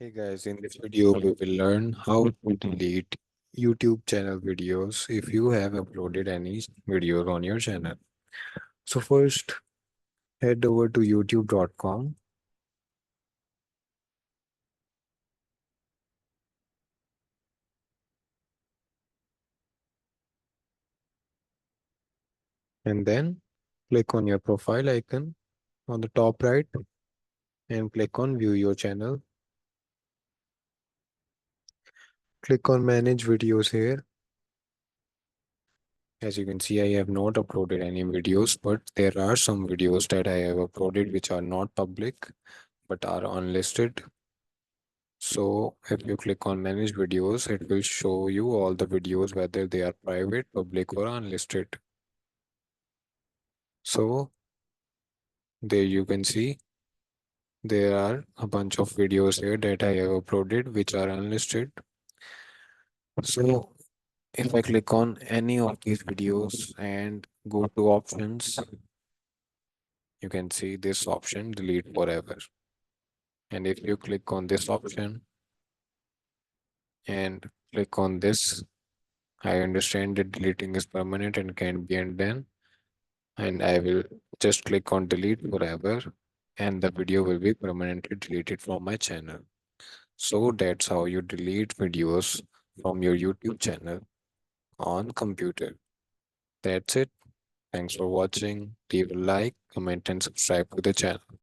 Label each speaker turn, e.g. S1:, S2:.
S1: Hey guys, in this video we will learn how to delete YouTube channel videos if you have uploaded any videos on your channel. So first head over to youtube.com and then click on your profile icon on the top right and click on view your channel. Click on manage videos here. As you can see, I have not uploaded any videos, but there are some videos that I have uploaded which are not public but are unlisted. So if you click on manage videos, it will show you all the videos, whether they are private, public, or unlisted. So there you can see there are a bunch of videos here that I have uploaded which are unlisted. So if I click on any of these videos and go to options, you can see this option delete forever. And if you click on this option and click on this, I understand that deleting is permanent and can be undone. And I will just click on delete forever and the video will be permanently deleted from my channel. So that's how you delete videos from your YouTube channel on computer. That's it. Thanks for watching. Leave a like, comment and subscribe to the channel.